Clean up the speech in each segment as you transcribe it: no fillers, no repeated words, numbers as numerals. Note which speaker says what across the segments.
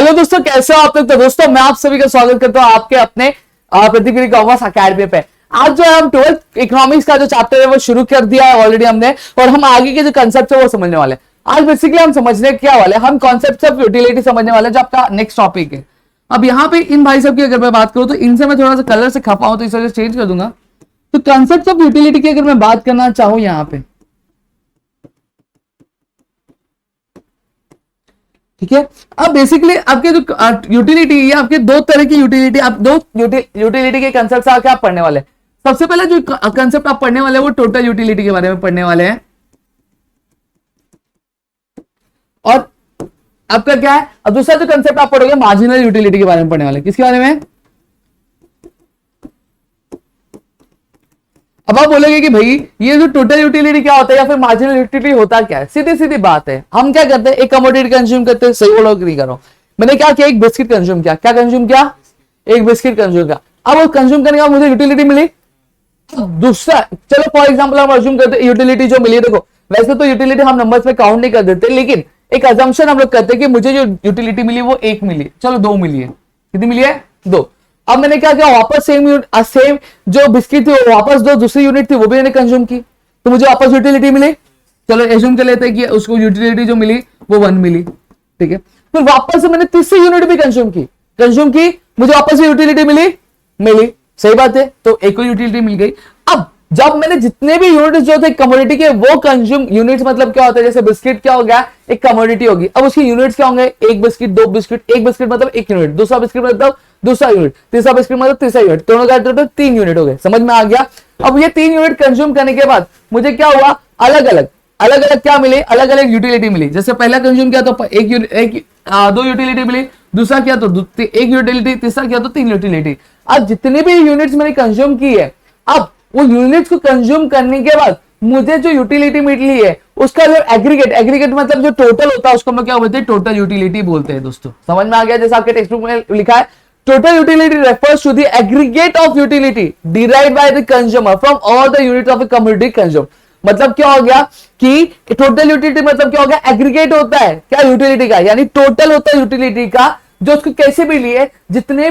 Speaker 1: Hello दोस्तों, कैसे हो आप लोग। तो दोस्तों मैं आप सभी का स्वागत करता हूं आपके अपने प्रतिक्रिया कॉमर्स अकेडमी पे। आज जो है हम 12th इकोनॉमिक्स का जो चैप्टर है वो शुरू कर दिया है ऑलरेडी हमने, और हम आगे के जो कंसेप्ट है वो समझने वाले हैं। आज बेसिकली हम समझने क्या वाले, हम कॉन्सेप्ट ऑफ यूटिलिटी समझने वाले, जो आपका नेक्स्ट टॉपिक है। अब यहाँ पे इन भाई साहब की अगर मैं बात करूं तो इनसे मैं थोड़ा सा कलर से खपा हूं तो इस वजह से चेंज कर दूंगा। तो कॉन्सेप्ट ऑफ यूटिलिटी की अगर मैं बात करना चाहूं यहाँ पे, ठीक है। अब बेसिकली आपके जो यूटिलिटी है, आपके दो तरह की यूटिलिटी, आप दो यूटिलिटी के कंसेप्ट आके आप पढ़ने वाले हैं। सबसे पहले जो कंसेप्ट आप पढ़ने वाले हैं वो टोटल यूटिलिटी के बारे में पढ़ने वाले हैं। और आपका क्या है, अब दूसरा जो कंसेप्ट आप पढ़ोगे मार्जिनल यूटिलिटी के बारे में पढ़ने वाले। किसके बारे में? अब आप बोलोगे कि भाई ये जो टोटल यूटिलिटी क्या होता है या फिर मार्जिनल यूटिलिटी होता क्या है। सीधी सीधी बात है, हम क्या करते हैं, एक कमोडिटी कंज्यूम करते हैं। सही बोलो, नहीं करो। मैंने क्या किया, एक बिस्किट कंज्यूम किया। क्या कंज्यूम किया? एक बिस्किट कंज्यूम किया। अब वो कंज्यूम करने के बाद मुझे यूटिलिटी मिली। दूसरा, चलो फॉर एग्जांपल हम अज्यूम करते हैं यूटिलिटी जो मिली, देखो वैसे तो यूटिलिटी हम नंबर्स पे काउंट नहीं कर देते, लेकिन एक अजम्पशन हम लोग करते हैं कि मुझे जो यूटिलिटी मिली वो एक मिली, चलो दो मिली है। कितनी मिली है? दो। अब मैंने क्या किया, वापस सेम जो बिस्किट थी वो वापस दो दूसरी यूनिट थी वो भी मैंने कंज्यूम की, तो मुझे वापस यूटिलिटी मिली। चलो एज्यूम कर लेते हैं कि उसको यूटिलिटी जो मिली वो 1 मिली, ठीक है। फिर वापस से मैंने तीसरी यूनिट भी कंज्यूम की, मुझे वापस यूटिलिटी मिली। सही बात है, तो एक को यूटिलिटी मिल गई। अब जब मैंने जितने भी यूनिट्स जो थे कमोडिटी के वो कंज्यूम, यूनिट्स मतलब क्या होता है, जैसे बिस्किट क्या हो गया, एक कमोडिटी होगी। अब उसकी यूनिट्स क्या होंगे, एक बिस्किट, दो बिस्किट। एक बिस्किट मतलब एक यूनिट, दूसरा बिस्किट मतलब दूसरा यूनिट, तीसरा बिस्किट मतलब तीसरा यूनिट, दोनों का टोटल 3 यूनिट हो गए। समझ में आ गया? अब ये 3 यूनिट कंज्यूम करने के बाद मुझे क्या हुआ, अलग अलग क्या मिले, अलग अलग यूटिलिटी मिली। जैसे पहला कंज्यूम किया तो दो यूटिलिटी मिली, दूसरा किया तो एक यूटिलिटी, तीसरा किया तो 3 यूटिलिटी। अब जितने भी यूनिट्स मैंने कंज्यूम की है, अब वो यूनिट्स को कंज्यूम करने के बाद मुझे जो यूटिलिटी मिली है उसका जो एग्रीगेट मतलब जो टोटल होता है उसको हम क्या बोलते हैं, टोटल यूटिलिटी बोलते हैं। दोस्तों समझ में आ गया? जैसे आपके टेक्स्ट बुक में लिखा है, total utility refers to the aggregate of utility derived by the consumer from all the unit of a commodity consume. मतलब क्या हो गया कि टोटल यूटिलिटी मतलब क्या हो गया, एग्रीगेट होता है क्या यूटिलिटी का, यानी टोटल होता है यूटिलिटी का, जो उसको कैसे भी लिए जितने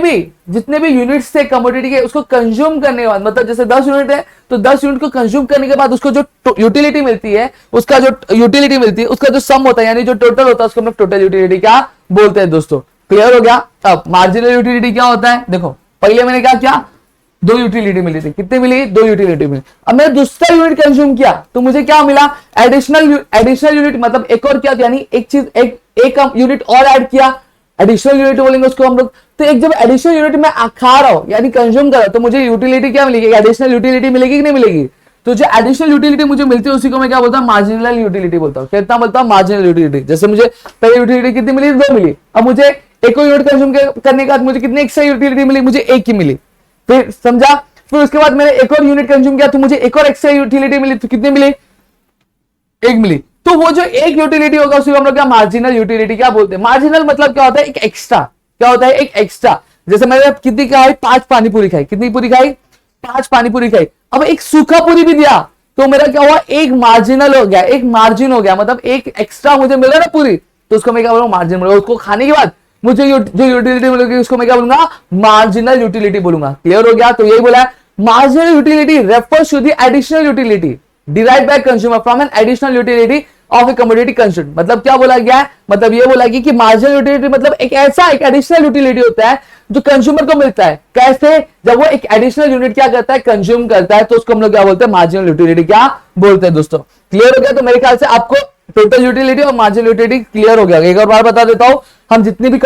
Speaker 1: भी यूनिट्स थे कमोडिटी के उसको कंज्यूम करने के बाद, मतलब जैसे 10 यूनिट है तो 10 यूनिट को कंज्यूम करने के बाद उसको जो यूटिलिटी मिलती है, उसका जो सम होता है यानी जो टोटल होता है उसको हम लोग टोटल यूटिलिटी क्या बोलते हैं। दोस्तों क्लियर हो गया? अब मार्जिनल यूटिलिटी क्या होता है, देखो पहले मैंने क्या किया, 2 यूटिलिटी मिली थी। कितनी मिली? 2 यूटिलिटी मिली। अब मैंने दूसरा यूनिट कंज्यूम किया तो मुझे क्या मिला, एडिशनल यूनिट, मतलब एक और क्या, यानी एक चीज एक यूनिट और ऐड किया, एडिशनल यूनिट बोलेंगे उसको हम लोग। तो एक जब एडिशनल यूनिट में खा रहा हूं यानी कंज्यूम कर रहा हूं तो मुझे यूटिलिटी क्या मिलेगी, एडिशनल यूटिलिटी मिलेगी कि नहीं मिलेगी? तो जो एडिशनल यूटिलिटी मुझे मिलती है उसी को मैं क्या बोलता हूं, मार्जिनल यूटिलिटी बोलता हूं। कितना बोलता हूं? Marginal utility. जैसे मुझे पहले यूटिलिटी कितनी मिली, 2 मिली। अब मुझे एक और यूनिट कंज्यूम करने के बाद मुझे कितनी एक्स्ट्रा यूटिलिटी मिली, मुझे 1 ही मिली। फिर समझा? फिर उसके बाद मैंने एक और यूनिट कंज्यूम किया तो मुझे एक और एक्स्ट्रा यूटिलिटी मिली, तो कितनी मिली? 1 मिली। तो वो जो एक यूटिलिटी होगा उसी को हम लोग क्या मार्जिनल यूटिलिटी क्या बोलते हैं। मार्जिनल मतलब क्या होता है, एक एक्स्ट्रा। क्या होता है? एक एक्स्ट्रा। जैसे मैंने कितनी खाई, 5 पानीपुरी खाई। कितनी पूरी खाई? 5 पानीपुरी खाई। अब एक सूखा पूरी भी दिया तो मेरा क्या हुआ, एक मार्जिनल हो गया, एक मार्जिन हो गया, मतलब एक एक्स्ट्रा मुझे मिला ना पूरी, तो उसको मैं क्या बोलूंगा, मार्जिन बोलूंगा। उसको खाने के बाद मुझे जो यूटिलिटी मिलेगी उसको मैं क्या बोलूंगा, मार्जिनल यूटिलिटी बोलूंगा। क्लियर हो गया? तो यही बोला है, marginal utility refers to the additional utility derived by consumer from an additional utility of a commodity consumed. मतलब क्या बोला गया है, मतलब ये बोला गया कि मार्जिनल यूटिलिटी मतलब एक एडिशनल यूटिलिटी होता है जो कंज्यूमर को मिलता है। कैसे? जब वो एक एडिशनल यूनिट क्या करता है, कंज्यूम करता है, तो उसको हम लोग क्या बोलते हैं, मार्जिनल यूटिलिटी क्या बोलते हैं। दोस्तों क्लियर हो गया? तो मेरे ख्याल से आपको टोटल यूटिलिटी और मार्जिनल यूटिलिटी क्लियर हो गया। एक और बार बता देता हूं, हम जितनी भी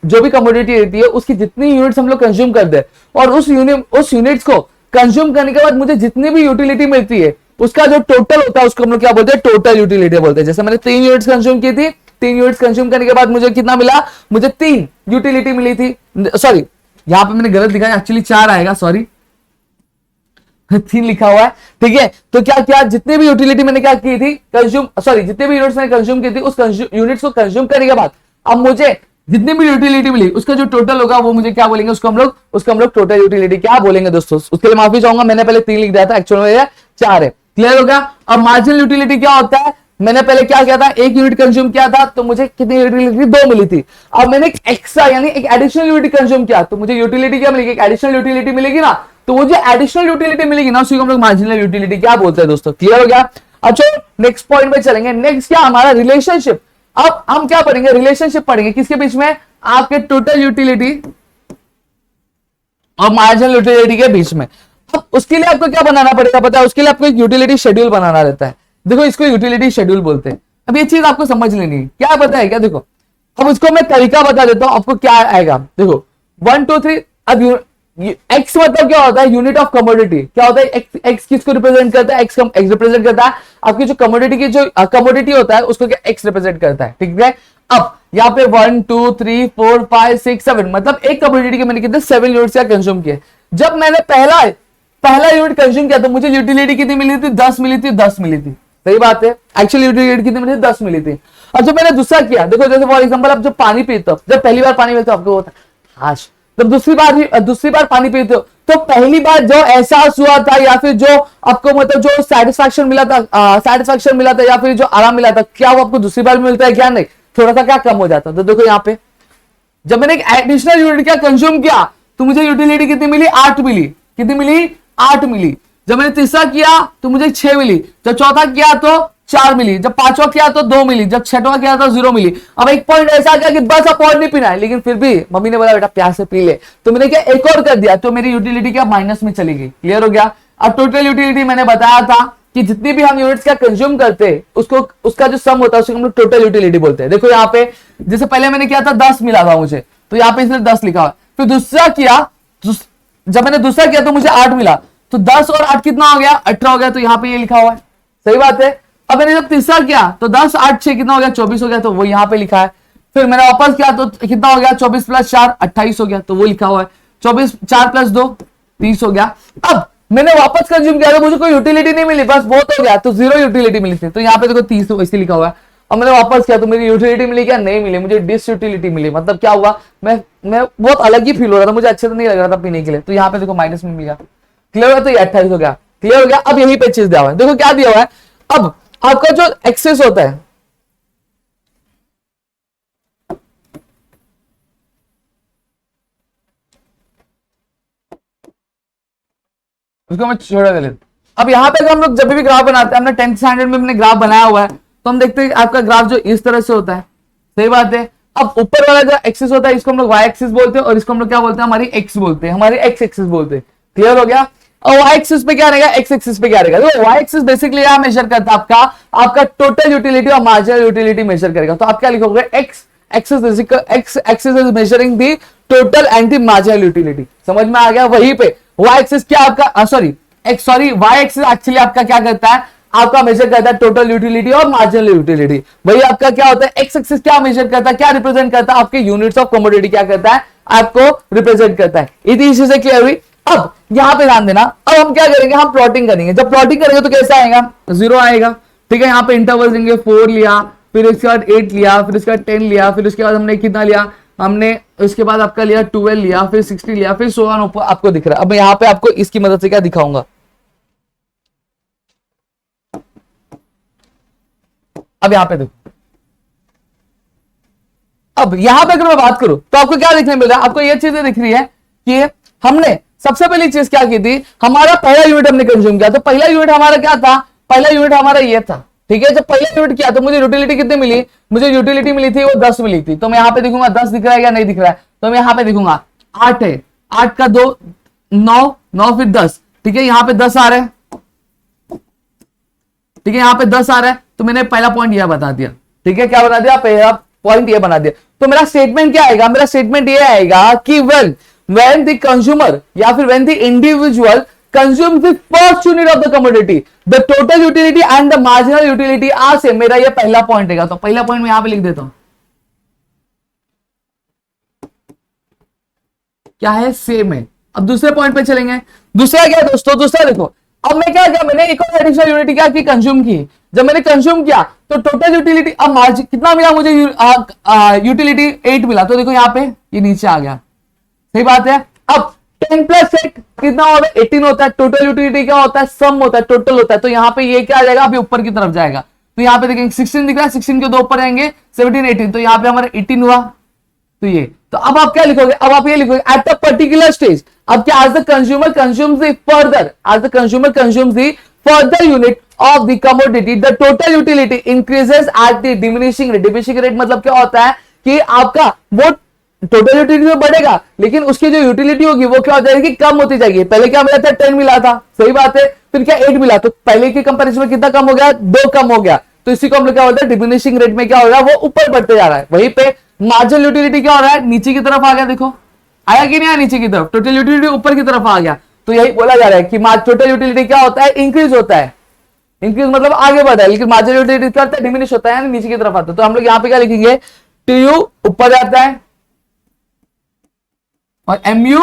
Speaker 1: जो भी कमोडिटी रहती है उसकी जितनी यूनिट्स हम लोग कंज्यूम करते हैं और उस यूनिट्स को कंज्यूम करने के बाद मुझे जितनी भी यूटिलिटी मिलती है उसका जो टोटल होता है उसको हम लोग क्या बोलते हैं, टोटल यूटिलिटी बोलते हैं। जैसे मैंने 3 यूनिट्स कंज्यूम की थी, 3 यूनिट्स कंज्यूम करने के बाद मुझे कितना मिला, मुझे 3 यूटिलिटी मिली थी। सॉरी, यहां पे मैंने गलत लिखा है, एक्चुअली 4 आएगा, सॉरी 3 लिखा हुआ है, ठीक है। तो क्या किया, जितने भी यूटिलिटी मैंने क्या की थी, जितने भी यूनिट्स मैंने कंज्यूम की थी उस यूनिट्स को कंज्यूम करने के बाद अब मुझे जितनी भी यूटिलिटी मिली उसका जो टोटल होगा वो मुझे क्या बोलेंगे, उसको हम लोग टोटल यूटिलिटी क्या बोलेंगे। दोस्तों उसके लिए माफी चाहूंगा, मैंने पहले 3 लिख दिया था, एक्चुअल में 4 है। क्लियर हो गया? अब मार्जिनल यूटिलिटी क्या होता है, मैंने पहले क्या किया था, 1 यूनिट कंज्यूम किया था तो मुझे कितनी यूटिलिटी 2 मिली थी। अब मैंने एक एक्स्ट्रा यानी एक एडिशनल यूनिट कंज्यूम किया तो मुझे यूटिलिटी क्या मिलेगी, एक एडिशनल यूटिलिटी मिलेगी ना। तो वो जो एडिशनल यूटिलिटी मिलेगी ना उसी को हम लोग मार्जिनल यूटिलिटी क्या बोलते हैं दोस्तों, क्लियर हो गया। अच्छा नेक्स्ट पॉइंट पे चलेंगे। नेक्स्ट क्या हमारा रिलेशनशिप। अब हम क्या पढ़ेंगे, रिलेशनशिप पढ़ेंगे किसके बीच में, आपके टोटल यूटिलिटी और मार्जिनल यूटिलिटी के बीच में। अब उसके लिए आपको क्या बनाना पड़ेगा पता है, उसके लिए आपको एक यूटिलिटी शेड्यूल बनाना रहता है। देखो इसको यूटिलिटी शेड्यूल बोलते हैं। अब ये चीज आपको समझ लेनी है, क्या पता है क्या, देखो अब उसको मैं तरीका बता देता हूं आपको क्या आएगा। देखो 1 2 3। अब एक्स मतलब क्या होता है, यूनिट ऑफ कमोडिटी। क्या होता है एक्स किसको रिप्रेजेंट करता है, एक्स रिप्रेजेंट करता है आपकी जो कमोडिटी की जो कमोडिटी होता है उसको क्या एक्स रिप्रेजेंट करता है, ठीक है। अब यहाँ पे 1 2 3 4 5 6 7 मतलब एक कमोडिटी के मैंने कितने 7 यूनिट्स का कंज्यूम किए। जब मैंने पहला यूनिट कंज्यूम किया तो मुझे यूटिलिटी कितनी मिली थी, 10 मिली थी, 10 मिली थी, सही बात है। एक्चुअली यूटिलिटी कितनी मिली थी, 10 मिली थी। और जब मैंने दूसरा किया, देखो जैसे फॉर एग्जांपल आप जब पानी पीते हो, जब पहली बार पानी पीते हो आपको होता है हाश, जब दूसरी बार पानी पीते हो तो पहली बार जो एहसास हुआ था या फिर जो आपको मतलब जो सेटिस्फैक्शन मिला था या फिर जो आराम मिला था, क्या वो आपको दूसरी बार मिलता है क्या, नहीं, थोड़ा सा क्या कम हो जाता है। तो देखो यहाँ पे जब मैंने एक एडिशनल यूनिट क्या कंज्यूम किया तो मुझे यूटिलिटी कितनी मिली, 8 मिली। कितनी मिली, 8 मिली। जब मैंने तीसरा किया तो मुझे 6 मिली। जब चौथा किया तो 4 मिली। जब पांचवा किया तो 2 मिली। जब छठवा किया तो 0 मिली। अब एक पॉइंट ऐसा गया कि बस अब और नहीं पीना है, लेकिन फिर भी मम्मी ने बोला बेटा प्यार से पी ले, तो मैंने क्या एक और कर दिया तो मेरी यूटिलिटी क्या माइनस में चली गई, क्लियर हो गया। अब टोटल यूटिलिटी मैंने बताया था कि जितनी भी हम यूनिट्स का कंज्यूम करते हैं उसको उसका जो सम होता है उसको हम लोग टोटल यूटिलिटी बोलते हैं। देखो यहाँ पे जैसे पहले मैंने किया था 10 मिला था मुझे, तो यहाँ पे इसलिए 10 लिखा हुआ। फिर दूसरा किया, जब मैंने दूसरा किया तो मुझे 8 मिला, तो 10 और 8 कितना हो गया, 18 हो गया, तो यहाँ पे ये लिखा हुआ है, सही बात है। अब मैंने जब तीसरा किया तो 10 8 6 कितना हो गया, 24 हो गया, तो वो यहाँ पे लिखा है। फिर मैंने वापस किया तो कितना हो गया, 24 + 4 28 हो गया, तो वो लिखा हुआ है। 24 4 + 2 30 हो गया। अब मैंने वापस कंज्यूम किया तो मुझे कोई यूटिलिटी नहीं मिली, बस बहुत हो गया, तो 0 यूटिलिटी मिली थी, तो यहाँ पे देखो 30 वैसे लिखा हुआ है। अब मैंने वापस किया तो मेरी यूटिलिटी मिली क्या, नहीं मिली, मुझे डिस यूटिलिटी मिली। मतलब क्या हुआ, मैं बहुत अलग ही फील हो रहा था, मुझे अच्छे से नहीं लग रहा था पीने के लिए, तो यहाँ पे देखो माइनस में मिल गया, क्लियर हुआ, तो ये 28 हो गया, क्लियर हो गया। अब यही पे चीज दिया हुआ है, देखो क्या दिया हुआ है। अब आपका जो एक्सेस होता है, उसको मैं छोड़ा दे लेता। अब यहाँ पे हम लोग जब भी ग्राफ बनाते हैं, हमने 10th स्टैंडर्ड में हमने ग्राफ बनाया हुआ है, तो हम देखते हैं आपका ग्राफ जो इस तरह से होता है, सही बात है। अब ऊपर वाला जो एक्सिस होता है इसको हम लोग वाई एक्सिस बोलते हैं, और इसको हम लोग क्या बोलते हैं, हमारी एक्स बोलते हैं, हमारी एक्स एक्सिस बोलते हैं, क्लियर हो गया। और वाई एक्सिस पे क्या रहेगा, एक्स एक्सिस पे क्या रहेगा, तो वाई एक्सिस बेसिकली क्या मेजर करता है, आपका टोटल यूटिलिटी और मार्जिनल यूटिलिटी मेजर करेगा। तो आप क्या लिखोगे, x axis is measuring the total and the marginal utility, समझ में आ गया। वहीं पे वाई एक्सिस क्या आपका सॉरी वाई एक्सिस एक्चुअली आपका क्या करता है, आपका मेजर करता है टोटल यूटिलिटी और मार्जिनल यूटिलिटी। वही आपका क्या होता है, एक्स एक्सिस क्या मेजर करता है, क्या रिप्रेजेंट करता है, आपके यूनिट्स ऑफ कमोडिटी क्या करता है, आपको रिप्रेजेंट करता है। इतनी चीजें क्लियर हुई। अब यहां पे ध्यान देना, अब हम क्या करेंगे, हम प्लॉटिंग करेंगे। जब प्लॉटिंग करेंगे तो कैसा आएगा, 0 आएगा, ठीक है। यहाँ पे इंटरवल देंगे, 4 लिया, फिर उसके बाद 8 लिया, फिर उसके बाद 10 लिया, फिर उसके बाद हमने कितना लिया, हमने उसके बाद आपका लिया 12 लिया, फिर 60 लिया, फिर 16 ऊपर आपको दिख रहा है। अब यहाँ पे आपको इसकी मदद से क्या दिखाऊंगा, अब यहां पे देखो, अब यहां पे अगर मैं बात करूं तो आपको क्या देखने मिल रहा है, आपको ये चीजें दिख रही है कि हमने सबसे पहली चीज क्या की थी, हमारा पहला यूनिट हमने कंज्यूम किया। तो पहला यूनिट हमारा क्या था, पहला यूनिट हमारा ये था, ठीक है। जब पहला यूनिट किया तो मुझे यूटिलिटी कितनी मिली, मुझे यूटिलिटी मिली थी वो 10 मिली थी। तो मैं यहां पे देखूंगा 10 दिख रहा है या नहीं दिख रहा है, तो मैं यहां पे देखूंगा 8 है, 8 का 2 9 9 फिर 10, ठीक है। यहां पे 10 आ रहा है, ठीक है, यहां पे 10 आ रहा है, तो मैंने पहला पॉइंट यह बता दिया, ठीक है। क्या बता दिया, पहला पॉइंट ये बना दिया। तो मेरा स्टेटमेंट क्या आएगा, मेरा स्टेटमेंट ये आएगा कि when the consumer या फिर when the individual consumes the first unit of the commodity, the total utility and the marginal utility are same। मेरा ये पहला पॉइंट रहेगा, तो पहला पॉइंट मैं यहां पे लिख देता हूं, क्या है, सेम है। अब दूसरे पॉइंट पे चलेंगे। दूसरा क्या है दोस्तों, दूसरा देखो, अब मैं क्या किया, मैंने एक और एडिशनल यूनिट क्या की, कंज्यूम की। जब मैंने कंज्यूम किया तो टोटल यूटिलिटी, अब मार्जिन कितना मिला मुझे, यूटिलिटी 8 मिला। तो देखो यहाँ पे ये नीचे आ गया, सही बात है। अब 10 + 8 कितना होगा, 18 होता है। टोटल यूटिलिटी क्या होता है, सम होता है, टोटल होता है। तो यहाँ पे ये क्या आ जाएगा, अभी ऊपर की तरफ जाएगा। तो यहाँ पे देखेंगे 16 दिख रहा है, 16 के दो ऊपर आएंगे 17 18, तो यहाँ पे हमारा 18 हुआ। तो ये, तो अब आप क्या लिखोगे, अब आप ये लिखोगे एट अ पर्टिकुलर स्टेज। अब क्या, as the consumer consumes the further, as the consumer consumes the further unit of the commodity the total utility increases at the diminishing rate. Diminishing rate मतलब क्या होता है कि आपका वो टोटल यूटिलिटी तो बढ़ेगा, लेकिन उसकी जो यूटिलिटी होगी वो क्या हो जाएगी, कम होती जाएगी। पहले क्या मिला था, 10 मिला था, सही बात है, फिर क्या 8 मिला, तो पहले के कंपैरिजन में कितना कम हो गया, 2 कम हो गया। तो इसी को हम लोग क्या बोलते हैं, डिमिनिशिंग रेट में क्या हो रहा है, वो ऊपर बढ़ते जा रहा है। वहीं पे मार्जिनल यूटिलिटी क्या हो रहा है, नीचे की तरफ आ गया। देखो आया कि नहीं आया नीचे की तरफ, टोटल यूटिलिटी ऊपर की तरफ आ गया। तो यही बोला जा रहा है कि टोटल यूटिलिटी क्या होता है, इंक्रीज होता है। इंक्रीज मतलब आगे बढ़ा है, लेकिन मार्जिनल यूटिलिटी क्या होता है, डिमिनिश होता है, यानी नीचे की तरफ आता है। तो हम लोग यहाँ पे क्या लिखेंगे, टीयू ऊपर जाता है और एमयू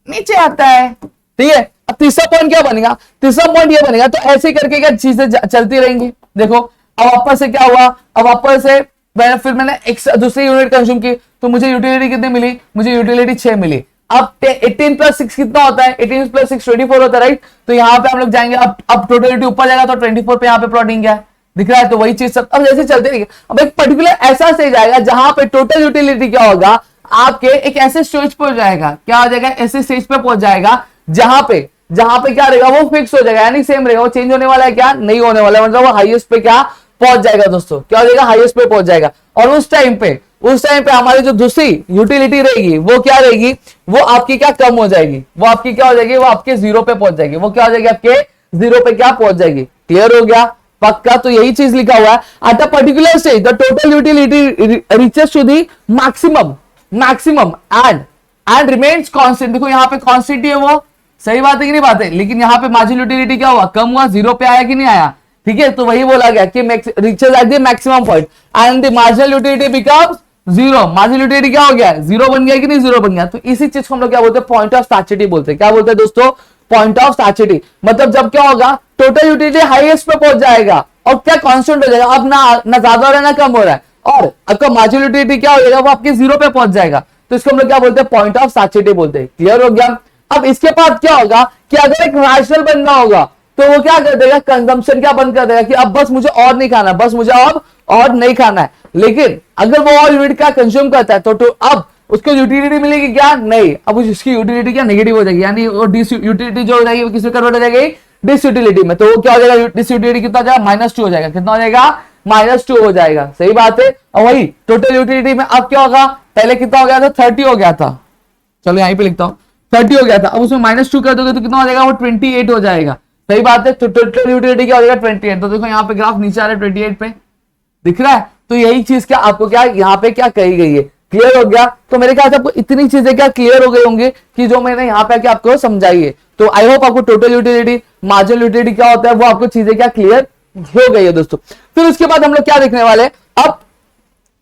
Speaker 1: नीचे आता है, ठीक है। अब तीसरा पॉइंट क्या बनेगा, तीसरा पॉइंट ये बनेगा, तो ऐसे करके क्या चीजें चलती रहेंगी। देखो अब वापस से क्या हुआ, अब वापस से फिर मैंने एक दूसरी यूनिट कंज्यूम की, तो मुझे यूटिलिटी कितनी मिली, मुझे यूटिलिटी 6 मिली। अब 18 प्लस 6 कितना होता है, 18 प्लस 6 24 होता है, राइट। तो यहाँ पे हम लोग जाएंगे, अब टोटलिटी ऊपर जाएगा तो 24 पे यहाँ पे प्लॉटिंग क्या है दिख रहा है, तो वही चीज सब अब जैसे चलते रहेंगे। अब एक पर्टिकुलर ऐसा स्टेज आएगा जहां पे टोटल यूटिलिटी क्या होगा, आपके एक ऐसे स्टेज पर जाएगा, क्या हो जाएगा, ऐसे स्टेज पे पहुंच जाएगा जहां पे क्या रहेगा, वो फिक्स हो जाएगा, यानी सेम रहेगा, वो चेंज होने वाला है क्या, नहीं होने वाला है। मतलब वो हाईएस्ट पे क्या पहुंच जाएगा दोस्तों, क्या हो जाएगा, हाईएस्ट पे पहुंच जाएगा। और उस टाइम पे हमारी जो दूसरी यूटिलिटी रहेगी वो क्या रहेगी, वो आपकी क्या कम हो जाएगी, वो आपकी क्या हो जाएगी, वो आपके 0 पे पहुंच जाएगी, वो क्या हो जाएगी, आपके 0 पे क्या पहुंच जाएगी। क्लियर हो गया, पक्का। तो यही चीज लिखा हुआ है, at a particular stage the total utility reaches to the maximum and remains constant. देखो यहाँ पे कांस्टेंट है, वो सही बात है कि नहीं बात है, लेकिन यहाँ पे मार्जिनल यूटिलिटी क्या हुआ, कम हुआ, 0 पे आया कि नहीं आया, ठीक है। तो वही बोला गया कि reaches at the maximum point and the marginal utility becomes 0। Marginal utility क्या हो गया, 0 बन गया कि नहीं, 0 बन गया। तो इसी चीज को हम लोग क्या बोलते हैं, पॉइंट ऑफ स्कैर्सिटी बोलते हैं। क्या बोलते हैं दोस्तों, पॉइंट ऑफ स्कैर्सिटी। मतलब जब क्या होगा, टोटल यूटिलिटी हाईएस्ट पे पहुंच जाएगा और क्या कांस्टेंट हो जाएगा, अब ना ज्यादा हो रहा है ना कम हो रहा है, और आपका मार्जिनल यूटिलिटी क्या हो जाएगा, वो आपके 0 पे पहुंच जाएगा। तो इसको हम लोग क्या बोलते हैं, पॉइंट ऑफ स्कैर्सिटी बोलते हैं। क्लियर हो गया। अब इसके बाद क्या होगा कि अगर एक रैशनल बंदा होगा तो वो क्या कर देगा, कंजम्पशन क्या बंद कर देगा कि अब बस मुझे और नहीं खाना, बस मुझे अब और नहीं खाना है। लेकिन अगर वो और यूनिट का कंज्यूम करता है तो अब उसको यूटिलिटी मिलेगी क्या, नहीं, अब उसकी यूटिलिटी क्या नेगेटिव हो जाएगी, यानी वो डिस यूटिलिटी जो हो जाएगी वो किसमें कन्वर्ट हो जाएगी, डिस यूटिलिटी में। तो वो क्या हो जाएगा, डिस यूटिलिटी कितना हो जाएगा, -2 हो जाएगा। कितना हो जाएगा, -2 हो जाएगा। सही बात है। और वही टोटल यूटिलिटी में अब क्या होगा, पहले कितना हो गया था, 30 हो गया था, चलो यहीं पे लिखता हूं, 30 हो गया था। अब उसमें -2 कर दोगे तो कितना हो जाएगा, वो 28 हो जाएगा। सही बात है। तो टोटल यूटिलिटी क्या हो जाएगा, 28। तो देखो यहाँ पे ग्राफ नीचे आ रहा है, 28 पे दिख रहा है। तो यही चीज क्या आपको क्या यहाँ पे क्या कही गई है, क्लियर हो गया। तो मेरे ख्याल से आपको इतनी चीजें क्या क्लियर हो गई होंगी कि जो मैंने यहाँ पे आपको समझाई है। तो आई होप आपको टोटल यूटिलिटी, मार्जिनल यूटिलिटी क्या होता है, वो आपको चीजें क्या क्लियर हो गई है दोस्तों। फिर उसके बाद हम लोग क्या देखने वाले, अब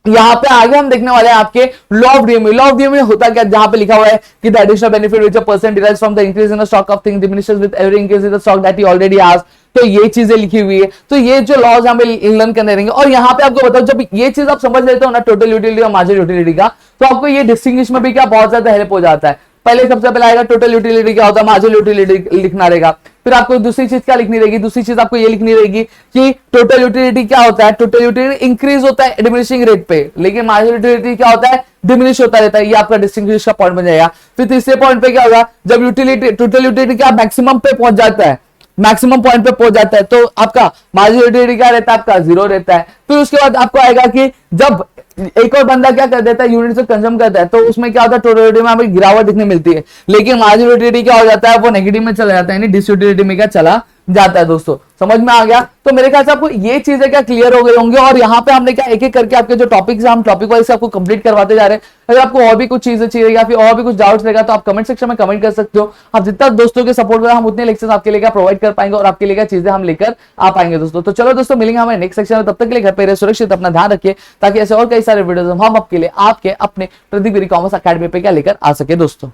Speaker 1: यहाँ पे आगे हम देखने वाले हैं आपके law of DMU. Law of DMU होता क्या, जहां पे लिखा हुआ है कि the additional benefit which a person derives from the increase in the stock of thing diminishes with every increase in the stock that he already has. तो ये चीजें लिखी हुई है। तो ये जो लॉज हमें लर्न करने रहेंगे। और यहाँ पे आपको बताओ, जब ये चीज आप समझ लेते हो ना, टोटल यूटिलिटी और मार्जिनल यूटिलिटी का, तो आपको ये डिस्टिंग्विश में भी क्या बहुत ज्यादा हेल्प हो जाता है। पहले सबसे पहले आएगा टोटल यूटिलिटी क्या होता है, मार्जिनल यूटिलिटी लिखना रहेगा। फिर आपको दूसरी चीज क्या लिखनी रहेगी, दूसरी चीज आपको ये लिखनी रहेगी कि टोटल यूटिलिटी क्या होता है, टोटल यूटिलिटी इंक्रीज होता है डिमिनिशिंग रेट पे, लेकिन मार्जिनल यूटिलिटी क्या होता है, डिमिनिश होता रहता है। ये आपका डिस्टिंग्विश का पॉइंट बन जाएगा। फिर तीसरे पॉइंट पे क्या होगा, जब यूटिलिटी टोटल यूटिलिटी क्या मैक्सिमम पे पहुंच जाता है, मैक्सिमम पॉइंट पे पहुंच जाता है, तो आपका मार्जिनल यूटिलिटी क्या रहता है, आपका 0 रहता है। फिर उसके बाद आपको आएगा कि जब एक और बंदा क्या कर देता है, यूनिट से कंज्यूम करता है, तो उसमें क्या होता है, टोटल यूटिलिटी में हमें गिरावट दिखने मिलती है। लेकिन मार्जिनल यूटिलिटी क्या हो जाता है, वो नेगेटिव में चला जाता है, यानी डिस यूटिलिटी में क्या चला जाता है। दोस्तों समझ में आ गया। तो मेरे ख्याल से आपको ये चीजें क्या क्लियर हो गई होंगे। और यहाँ पे हमने क्या एक एक करके आपके जो टॉपिक्स है, हम टॉपिक वाइज आपको कंप्लीट करवाते जा रहे हैं। अगर आपको और भी कुछ चीजें चाहिए या फिर और भी कुछ डाउट्स रहेगा तो आप कमेंट सेक्शन में कमेंट कर सकते हो। आप जितना दोस्तों के सपोर्ट करें, हम उतने लेक्चर्स आपके लिए प्रोवाइड कर पाएंगे और आपके लिए क्या चीजें हम लेकर आ पाएंगे दोस्तों। तो चलो दोस्तों, मिलेंगे हमें नेक्स्ट सेक्शन में। तब तक के लिए घर पे रहे सुरक्षित, अपना ध्यान रखिए, ताकि ऐसे और कई सारे वीडियोस हम आपके लिए आपके अपने प्रदीप गिरी कॉमर्स अकेडमी पे क्या लेकर आ सके दोस्तों।